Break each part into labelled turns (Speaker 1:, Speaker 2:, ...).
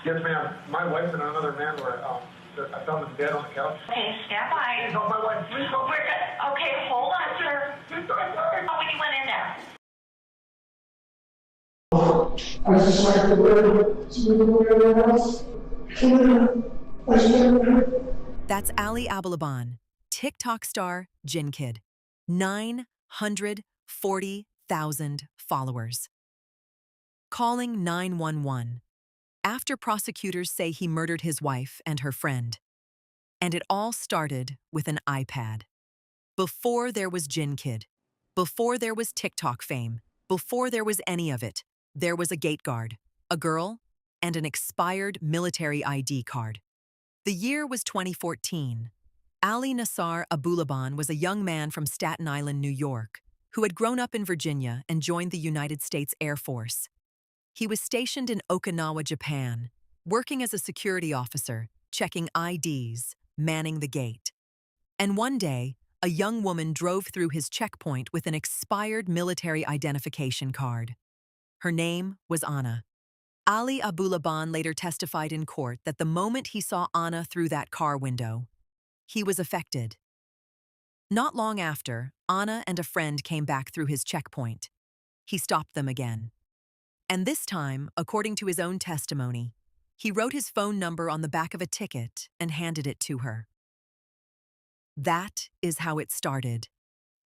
Speaker 1: Yes, ma'am. My wife and another man were, I found them dead on the couch.
Speaker 2: Okay, stand by.
Speaker 1: Please help my wife. Please help.
Speaker 2: We're good. Okay, hold on, sir.
Speaker 1: Please don't die.
Speaker 2: Oh, when you went in there.
Speaker 3: I just like the word to everyone else.
Speaker 4: That's Abulaban, TikTok star Jinnkid. 940,000 followers. Calling 911 after prosecutors say he murdered his wife and her friend. And it all started with an iPad. Before there was Jinnkid, before there was TikTok fame, before there was any of it, there was a gate guard, a girl, and an expired military ID card. The year was 2014. Ali Nassar Abulaban was a young man from Staten Island, New York, who had grown up in Virginia and joined the United States Air Force. He was stationed in Okinawa, Japan, working as a security officer, checking IDs, manning the gate. And one day, a young woman drove through his checkpoint with an expired military identification card. Her name was Anna. Ali Abulaban later testified in court that the moment he saw Anna through that car window, he was affected. Not long after, Anna and a friend came back through his checkpoint. He stopped them again. And this time, according to his own testimony, he wrote his phone number on the back of a ticket and handed it to her. That is how it started.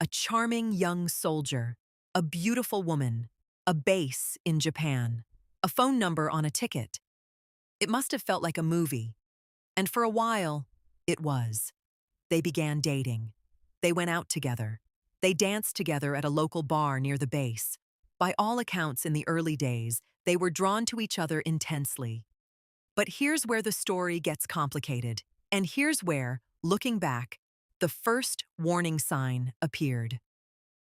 Speaker 4: A charming young soldier, a beautiful woman, a base in Japan, a phone number on a ticket. It must have felt like a movie. And for a while, it was. They began dating. They went out together. They danced together at a local bar near the base. By all accounts, in the early days, they were drawn to each other intensely. But here's where the story gets complicated. And here's where, looking back, the first warning sign appeared.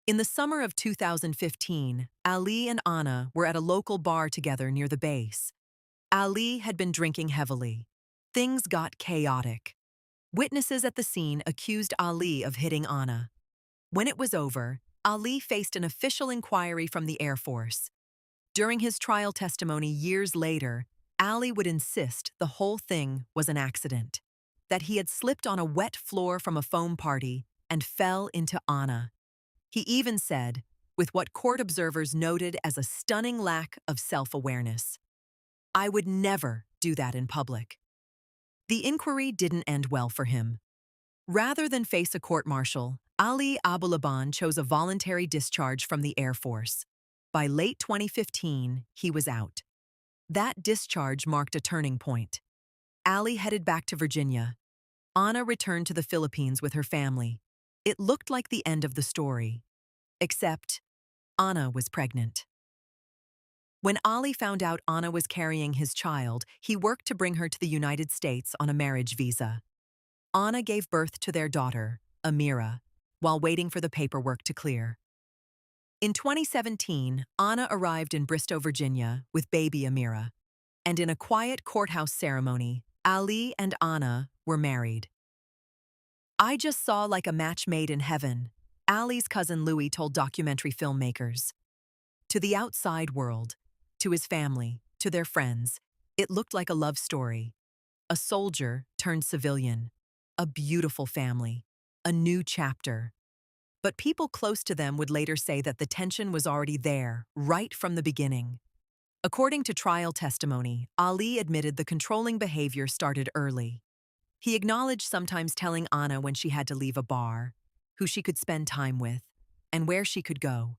Speaker 4: In the summer of 2015, Ali and Anna were at a local bar together near the base. Ali had been drinking heavily. Things got chaotic. Witnesses at the scene accused Ali of hitting Anna. When it was over, Ali faced an official inquiry from the Air Force. During his trial testimony years later, Ali would insist the whole thing was an accident, that he had slipped on a wet floor from a foam party and fell into Anna. He even said, with what court observers noted as a stunning lack of self-awareness, "I would never do that in public." The inquiry didn't end well for him. Rather than face a court-martial, Ali Abulaban chose a voluntary discharge from the Air Force. By late 2015, he was out. That discharge marked a turning point. Ali headed back to Virginia. Anna returned to the Philippines with her family. It looked like the end of the story. Except, Anna was pregnant. When Ali found out Anna was carrying his child, he worked to bring her to the United States on a marriage visa. Anna gave birth to their daughter, Amira, while waiting for the paperwork to clear. In 2017, Anna arrived in Bristow, Virginia, with baby Amira, and in a quiet courthouse ceremony, Ali and Anna were married. "I just saw like a match made in heaven," Ali's cousin Louis told documentary filmmakers. To the outside world, to his family, to their friends, it looked like a love story. A soldier turned civilian, a beautiful family, a new chapter. But people close to them would later say that the tension was already there, right from the beginning. According to trial testimony, Ali admitted the controlling behavior started early. He acknowledged sometimes telling Anna when she had to leave a bar, who she could spend time with, and where she could go.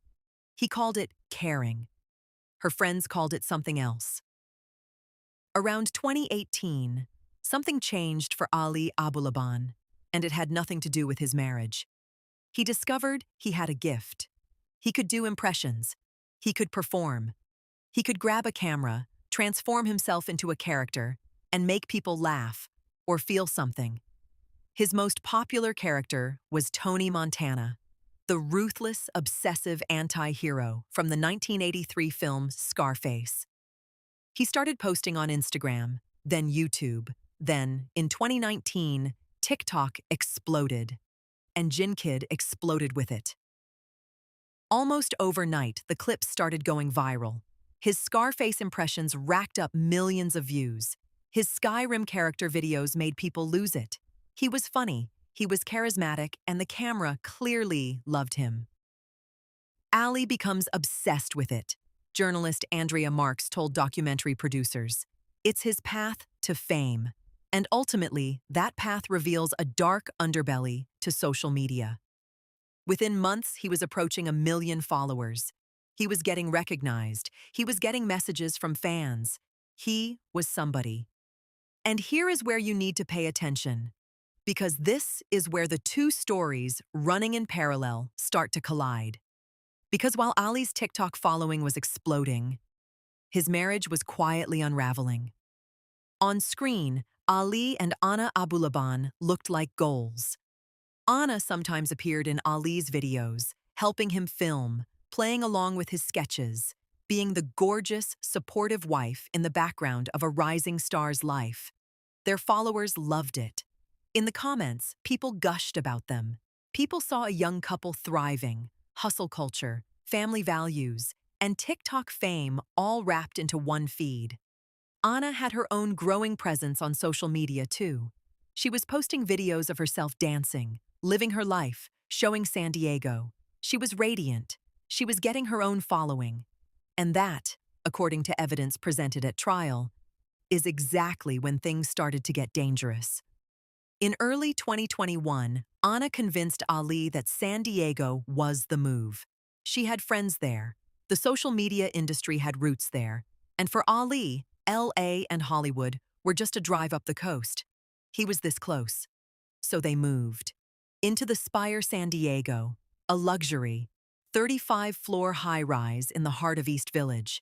Speaker 4: He called it caring. Her friends called it something else. Around 2018, something changed for Ali Abulaban, and it had nothing to do with his marriage. He discovered he had a gift. He could do impressions. He could perform. He could grab a camera, transform himself into a character, and make people laugh or feel something. His most popular character was Tony Montana, the ruthless, obsessive anti-hero from the 1983 film Scarface. He started posting on Instagram, then YouTube, then, in 2019, TikTok exploded, and Jinnkid exploded with it. Almost overnight, the clips started going viral. His Scarface impressions racked up millions of views. His Skyrim character videos made people lose it. He was funny, he was charismatic, and the camera clearly loved him. Ali becomes obsessed with it. Journalist Andrea Marks told documentary producers, "It's his path to fame." And ultimately, that path reveals a dark underbelly to social media. Within months, he was approaching 1 million followers. He was getting recognized. He was getting messages from fans. He was somebody. And here is where you need to pay attention, because this is where the two stories running in parallel start to collide. Because while Ali's TikTok following was exploding, his marriage was quietly unraveling. On screen, Ali and Anna Abulaban looked like goals. Anna sometimes appeared in Ali's videos, helping him film, playing along with his sketches, being the gorgeous, supportive wife in the background of a rising star's life. Their followers loved it. In the comments, people gushed about them. People saw a young couple thriving, hustle culture, family values, and TikTok fame all wrapped into one feed. Anna had her own growing presence on social media too. She was posting videos of herself dancing, living her life, showing San Diego. She was radiant. She was getting her own following. And that, according to evidence presented at trial, is exactly when things started to get dangerous. In early 2021, Anna convinced Ali that San Diego was the move. She had friends there. The social media industry had roots there. And for Ali, LA and Hollywood were just a drive up the coast. He was this close. So they moved. Into the Spire San Diego, a luxury, 35-floor high-rise in the heart of East Village.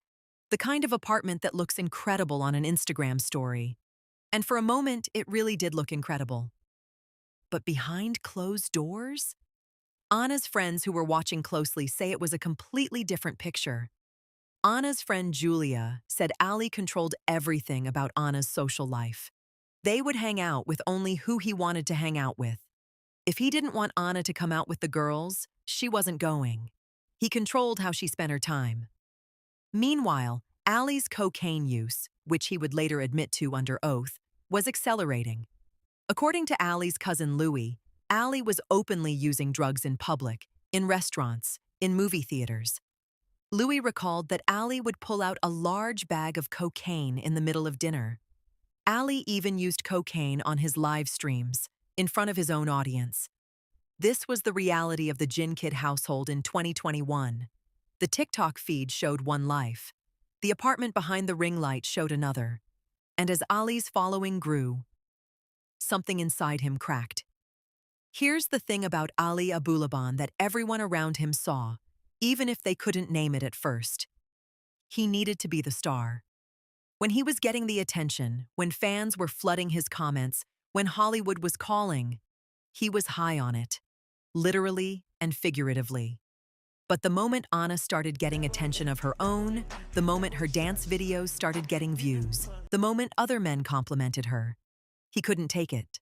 Speaker 4: The kind of apartment that looks incredible on an Instagram story. And for a moment, it really did look incredible. But behind closed doors? Anna's friends who were watching closely say it was a completely different picture. Anna's friend Julia said Ali controlled everything about Anna's social life. They would hang out with only who he wanted to hang out with. If he didn't want Anna to come out with the girls, she wasn't going. He controlled how she spent her time. Meanwhile, Ali's cocaine use, which he would later admit to under oath, was accelerating. According to Ali's cousin Louis, Ali was openly using drugs in public, in restaurants, in movie theaters. Louis recalled that Ali would pull out a large bag of cocaine in the middle of dinner. Ali even used cocaine on his live streams, in front of his own audience. This was the reality of the Jinnkid household in 2021. The TikTok feed showed one life. The apartment behind the ring light showed another. And as Ali's following grew, something inside him cracked. Here's the thing about Ali Abulaban that everyone around him saw, even if they couldn't name it at first. He needed to be the star. When he was getting the attention, when fans were flooding his comments, when Hollywood was calling, he was high on it, literally and figuratively. But the moment Anna started getting attention of her own, the moment her dance videos started getting views, the moment other men complimented her, he couldn't take it.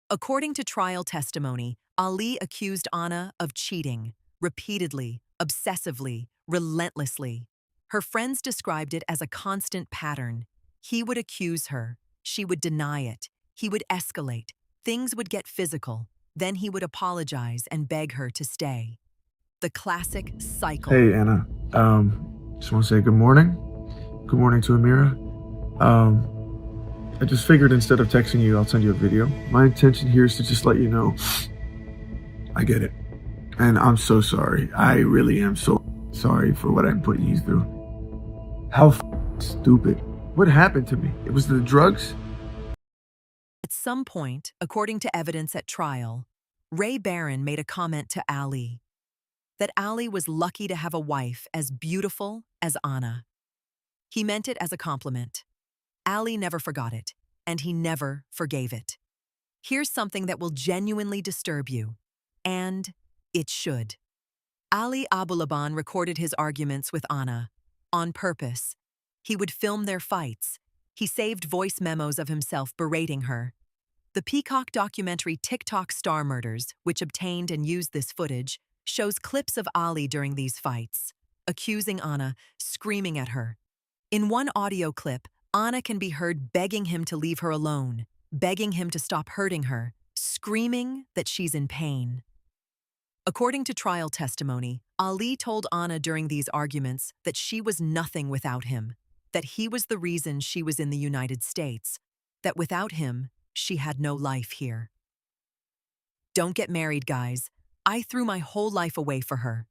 Speaker 4: According to trial testimony, Ali accused Anna of cheating, repeatedly, obsessively, relentlessly. Her friends described it as a constant pattern. He would accuse her, she would deny it, he would escalate, things would get physical, then he would apologize and beg her to stay. The classic cycle.
Speaker 5: Hey, Anna. Just want to say good morning. Good morning to Amira. I just figured instead of texting you, I'll send you a video. My intention here is to just let you know I get it. And I'm so sorry. I really am so sorry for what I'm putting you through. How stupid. What happened to me? It was the drugs?
Speaker 4: At some point, according to evidence at trial, Ray Barron made a comment to Ali that Ali was lucky to have a wife as beautiful as Anna. He meant it as a compliment. Ali never forgot it, and he never forgave it. Here's something that will genuinely disturb you, and it should. Ali Abulaban recorded his arguments with Anna, on purpose. He would film their fights. He saved voice memos of himself berating her. The Peacock documentary TikTok Star Murders, which obtained and used this footage, shows clips of Ali during these fights, accusing Anna, screaming at her. In one audio clip, Anna can be heard begging him to leave her alone, begging him to stop hurting her, screaming that she's in pain. According to trial testimony, Ali told Anna during these arguments that she was nothing without him, that he was the reason she was in the United States, that without him, she had no life here. Don't get married, guys. I threw my whole life away for her.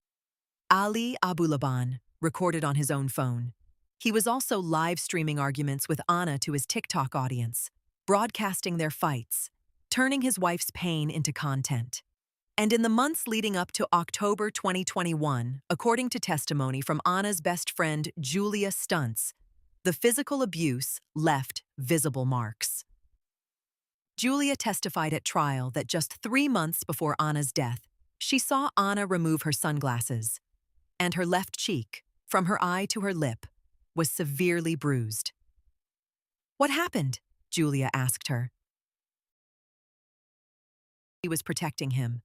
Speaker 4: Ali Abulaban recorded on his own phone. He was also live streaming arguments with Anna to his TikTok audience, broadcasting their fights, turning his wife's pain into content. And in the months leading up to October 2021, according to testimony from Anna's best friend Julia Stuntz, the physical abuse left visible marks. Julia testified at trial that just 3 months before Anna's death, she saw Anna remove her sunglasses, and her left cheek, from her eye to her lip, was severely bruised. "What happened?" Julia asked her. He was protecting him.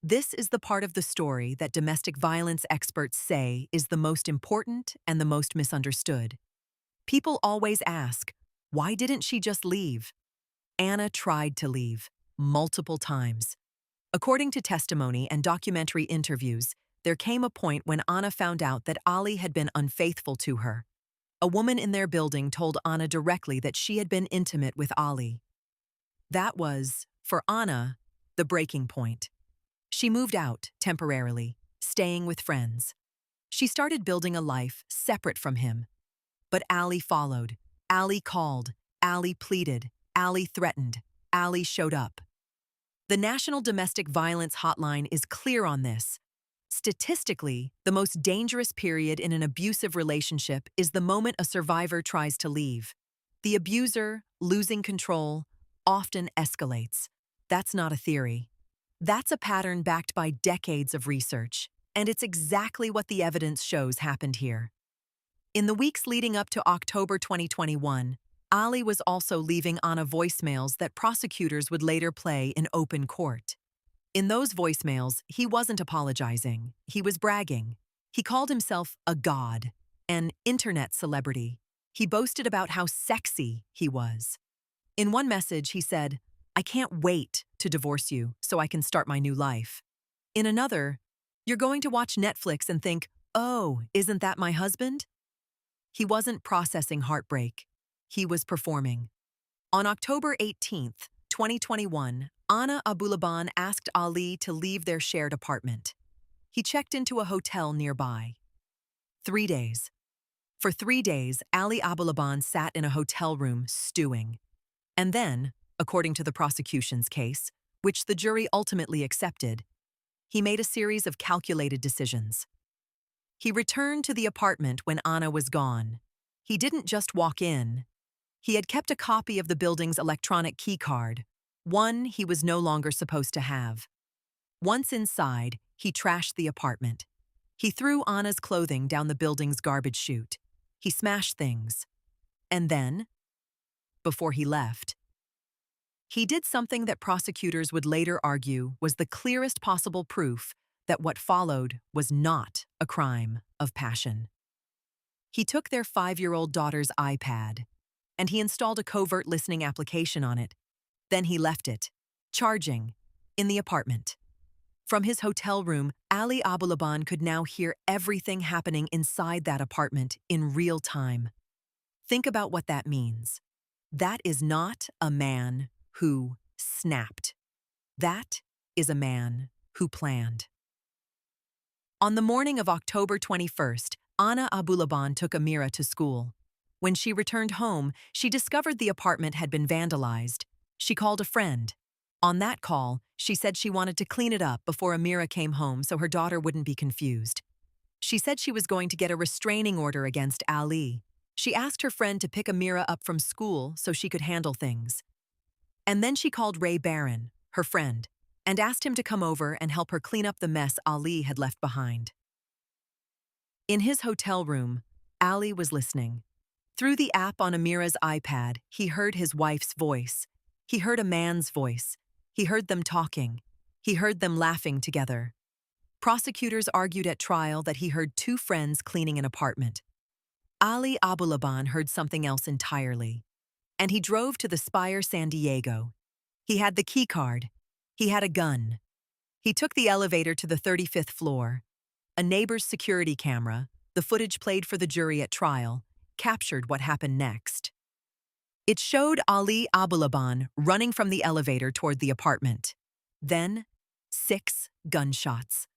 Speaker 4: This is the part of the story that domestic violence experts say is the most important and the most misunderstood. People always ask, why didn't she just leave? Anna tried to leave, multiple times. According to testimony and documentary interviews, there came a point when Anna found out that Ali had been unfaithful to her. A woman in their building told Anna directly that she had been intimate with Ali. That was, for Anna, the breaking point. She moved out temporarily, staying with friends. She started building a life separate from him. But Ali followed. Ali called. Ali pleaded. Ali threatened. Ali showed up. The National Domestic Violence Hotline is clear on this. Statistically, the most dangerous period in an abusive relationship is the moment a survivor tries to leave. The abuser, losing control, often escalates. That's not a theory. That's a pattern backed by decades of research, and it's exactly what the evidence shows happened here. In the weeks leading up to October 2021, Ali was also leaving Anna voicemails that prosecutors would later play in open court. In those voicemails, he wasn't apologizing. He was bragging. He called himself a god, an internet celebrity. He boasted about how sexy he was. In one message, he said, "I can't wait to divorce you so I can start my new life." In another, "You're going to watch Netflix and think, oh, isn't that my husband?" He wasn't processing heartbreak. He was performing. On October 18th, 2021, Anna Abulaban asked Ali to leave their shared apartment. He checked into a hotel nearby. 3 days. For 3 days, Ali Abulaban sat in a hotel room stewing. And then, according to the prosecution's case, which the jury ultimately accepted, he made a series of calculated decisions. He returned to the apartment when Anna was gone. He didn't just walk in. He had kept a copy of the building's electronic key card, one he was no longer supposed to have. Once inside, he trashed the apartment. He threw Anna's clothing down the building's garbage chute. He smashed things. And then, before he left, he did something that prosecutors would later argue was the clearest possible proof that what followed was not a crime of passion. He took their 5-year-old daughter's iPad, and he installed a covert listening application on it. Then he left it, charging, in the apartment. From his hotel room, Ali Abulaban could now hear everything happening inside that apartment in real time. Think about what that means. That is not a man who snapped. That is a man who planned. On the morning of October 21st, Anna Abulaban took Amira to school. When she returned home, she discovered the apartment had been vandalized. She called a friend. On that call, she said she wanted to clean it up before Amira came home so her daughter wouldn't be confused. She said she was going to get a restraining order against Ali. She asked her friend to pick Amira up from school so she could handle things. And then she called Ray Barron, her friend, and asked him to come over and help her clean up the mess Ali had left behind. In his hotel room, Ali was listening. Through the app on Amira's iPad, he heard his wife's voice. He heard a man's voice. He heard them talking. He heard them laughing together. Prosecutors argued at trial that he heard 2 friends cleaning an apartment. Ali Abulaban heard something else entirely, and he drove to the Spire San Diego. He had the key card. He had a gun. He took the elevator to the 35th floor. A neighbor's security camera, the footage played for the jury at trial, captured what happened next. It showed Ali Abulaban running from the elevator toward the apartment. Then, 6 gunshots.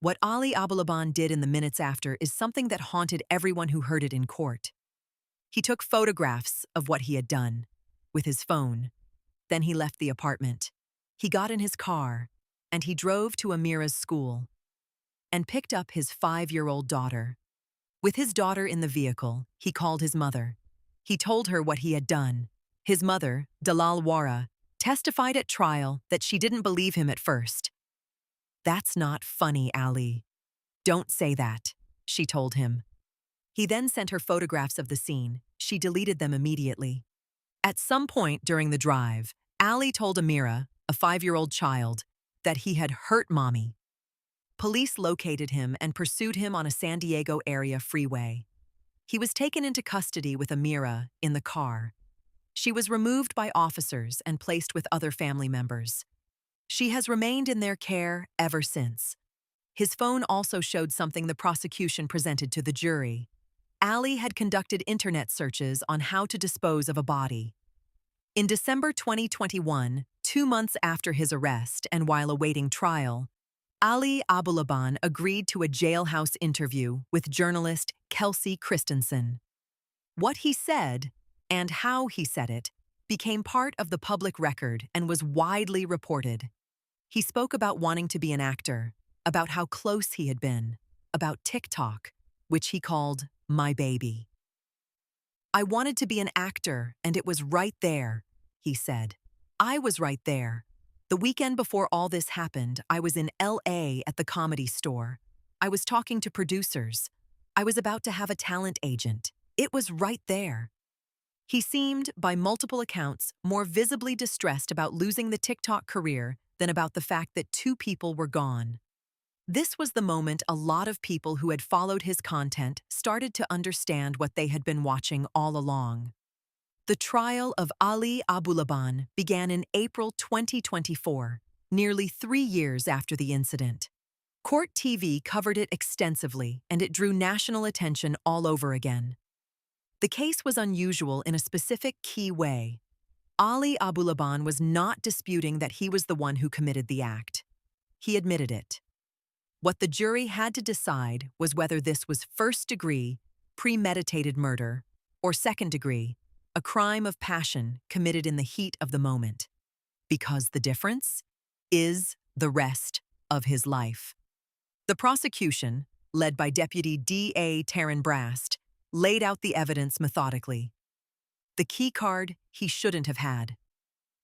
Speaker 4: What Ali Abulaban did in the minutes after is something that haunted everyone who heard it in court. He took photographs of what he had done with his phone. Then he left the apartment. He got in his car, and he drove to Amira's school and picked up his 5-year-old daughter. With his daughter in the vehicle, he called his mother. He told her what he had done. His mother, Dalal Wara, testified at trial that she didn't believe him at first. "That's not funny, Ali. Don't say that," she told him. He then sent her photographs of the scene. She deleted them immediately. At some point during the drive, Ali told Amira, a 5-year-old child, that he had hurt Mommy. Police located him and pursued him on a San Diego area freeway. He was taken into custody with Amira in the car. She was removed by officers and placed with other family members. She has remained in their care ever since. His phone also showed something the prosecution presented to the jury. Ali had conducted internet searches on how to dispose of a body. In December 2021, 2 months after his arrest and while awaiting trial, Ali Abulaban agreed to a jailhouse interview with journalist Kelsey Christensen. What he said, and how he said it, became part of the public record and was widely reported. He spoke about wanting to be an actor, about how close he had been, about TikTok, which he called my baby. "I wanted to be an actor, and it was right there," he said. "I was right there. The weekend before all this happened, I was in LA at the Comedy Store. I was talking to producers. I was about to have a talent agent. It was right there." He seemed, by multiple accounts, more visibly distressed about losing the TikTok career than about the fact that 2 people were gone. This was the moment a lot of people who had followed his content started to understand what they had been watching all along. The trial of Ali Abulaban began in April 2024, nearly 3 years after the incident. Court TV covered it extensively, and it drew national attention all over again. The case was unusual in a specific key way. Ali Abulaban was not disputing that he was the one who committed the act. He admitted it. What the jury had to decide was whether this was first-degree, premeditated murder, or second-degree, a crime of passion committed in the heat of the moment. Because the difference is the rest of his life. The prosecution, led by Deputy D.A. Taryn Brast, laid out the evidence methodically. The key card he shouldn't have had.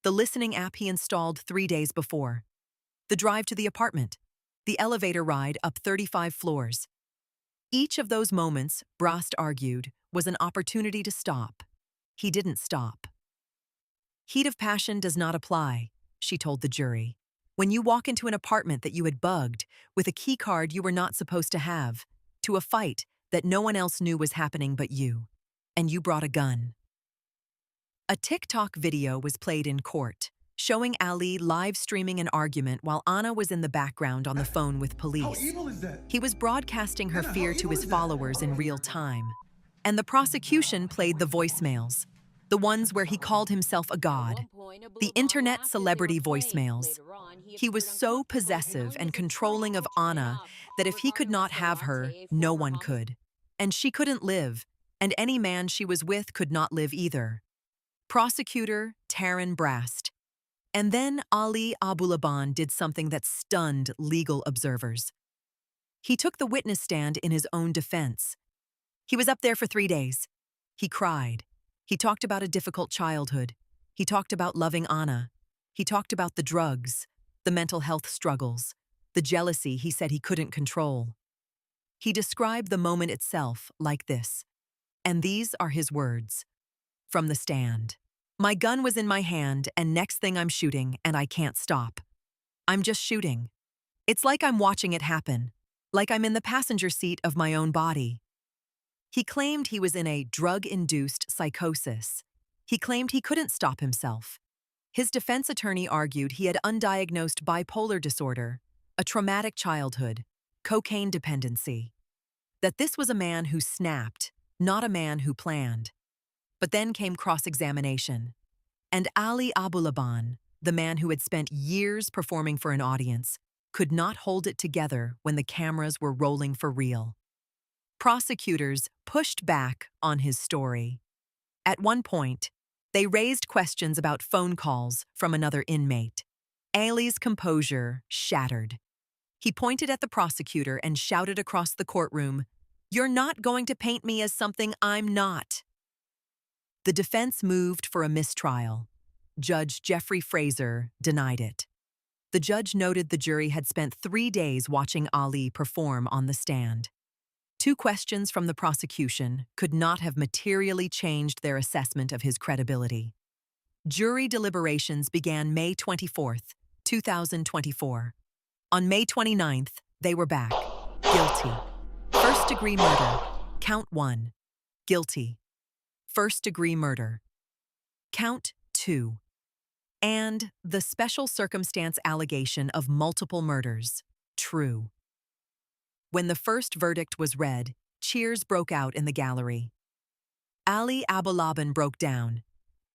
Speaker 4: The listening app he installed 3 days before. The drive to the apartment. The elevator ride up 35 floors. Each of those moments, Brast argued, was an opportunity to stop. He didn't stop. "Heat of passion does not apply," she told the jury. "When you walk into an apartment that you had bugged, with a key card you were not supposed to have, to a fight that no one else knew was happening but you, and you brought a gun." A TikTok video was played in court, showing Ali live streaming an argument while Anna was in the background on the phone with police.
Speaker 6: How evil is that?
Speaker 4: He was broadcasting her
Speaker 6: Anna, how
Speaker 4: fear to
Speaker 6: evil
Speaker 4: his
Speaker 6: is that?
Speaker 4: followers in real time. And the prosecution played the voicemails, the ones where he called himself a god, the internet celebrity voicemails. He was so possessive and controlling of Anna that if he could not have her, no one could. And she couldn't live, and any man she was with could not live either. Prosecutor Taryn Brast. And then Ali Abulaban did something that stunned legal observers. He took the witness stand in his own defense. He was up there for 3 days. He cried. He talked about a difficult childhood. He talked about loving Anna. He talked about the drugs, the mental health struggles, the jealousy he said he couldn't control. He described the moment itself like this, and these are his words. From the stand. "My gun was in my hand, and next thing I'm shooting, and I can't stop. I'm just shooting. It's like I'm watching it happen, like I'm in the passenger seat of my own body." He claimed he was in a drug-induced psychosis. He claimed he couldn't stop himself. His defense attorney argued he had undiagnosed bipolar disorder, a traumatic childhood, cocaine dependency. That this was a man who snapped, not a man who planned. But then came cross-examination. And Ali Abulaban, the man who had spent years performing for an audience, could not hold it together when the cameras were rolling for real. Prosecutors pushed back on his story. At one point, they raised questions about phone calls from another inmate. Ali's composure shattered. He pointed at the prosecutor and shouted across the courtroom, "You're not going to paint me as something I'm not." The defense moved for a mistrial. Judge Jeffrey Fraser denied it. The judge noted the jury had spent 3 days watching Ali perform on the stand. 2 questions from the prosecution could not have materially changed their assessment of his credibility. Jury deliberations began May 24, 2024. On May 29th, they were back. Guilty. First-degree murder. Count 1. Guilty. First-degree murder. Count 2. And the special circumstance allegation of multiple murders. True. When the first verdict was read, cheers broke out in the gallery. Ali Abulaban broke down.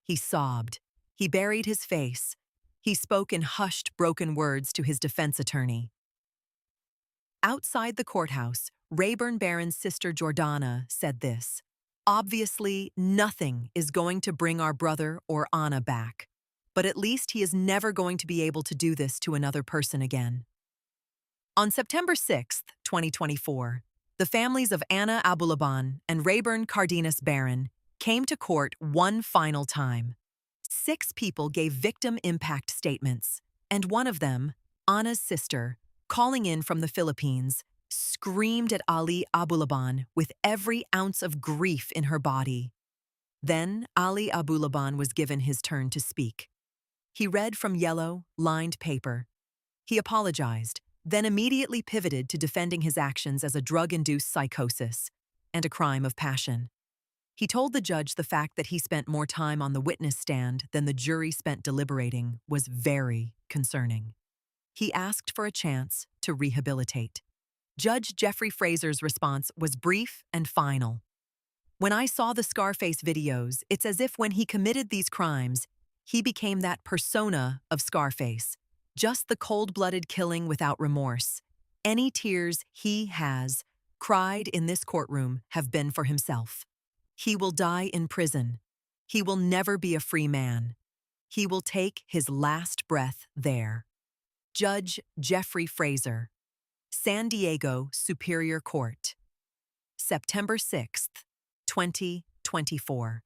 Speaker 4: He sobbed. He buried his face. He spoke in hushed, broken words to his defense attorney. Outside the courthouse, Rayburn Barron's sister Jordana said this: "Obviously, nothing is going to bring our brother or Anna back, but at least he is never going to be able to do this to another person again." On September 6, 2024, the families of Anna Abulaban and Rayburn Cardenas Barron came to court one final time. 6 people gave victim impact statements, and one of them, Anna's sister, calling in from the Philippines, screamed at Ali Abulaban with every ounce of grief in her body. Then Ali Abulaban was given his turn to speak. He read from yellow, lined paper. He apologized, then immediately pivoted to defending his actions as a drug-induced psychosis and a crime of passion. He told the judge the fact that he spent more time on the witness stand than the jury spent deliberating was very concerning. He asked for a chance to rehabilitate. Judge Jeffrey Fraser's response was brief and final. "When I saw the Scarface videos, it's as if when he committed these crimes, he became that persona of Scarface, just the cold-blooded killing without remorse. Any tears he has cried in this courtroom have been for himself. He will die in prison. He will never be a free man. He will take his last breath there." Judge Jeffrey Fraser, San Diego Superior Court. September 6, 2024.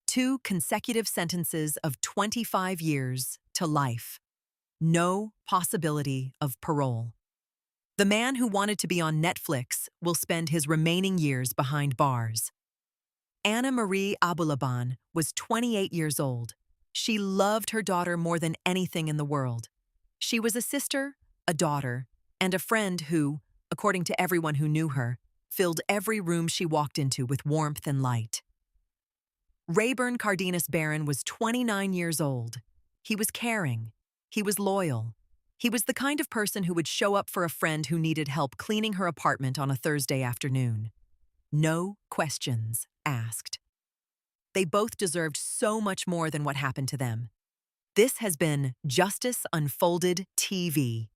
Speaker 4: 2 consecutive sentences of 25 years to life. No possibility of parole. The man who wanted to be on Netflix will spend his remaining years behind bars. Anna Marie Abulaban was 28 years old. She loved her daughter more than anything in the world. She was a sister, a daughter, and a friend who, according to everyone who knew her, filled every room she walked into with warmth and light. Rayburn Cardenas Barron was 29 years old. He was caring. He was loyal. He was the kind of person who would show up for a friend who needed help cleaning her apartment on a Thursday afternoon. No questions asked. They both deserved so much more than what happened to them. This has been Justice Unfolded TV.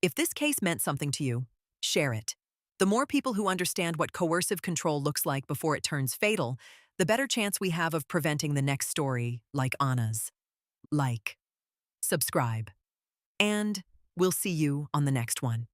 Speaker 4: If this case meant something to you, share it. The more people who understand what coercive control looks like before it turns fatal, the better chance we have of preventing the next story like Anna's. Like, subscribe, and we'll see you on the next one.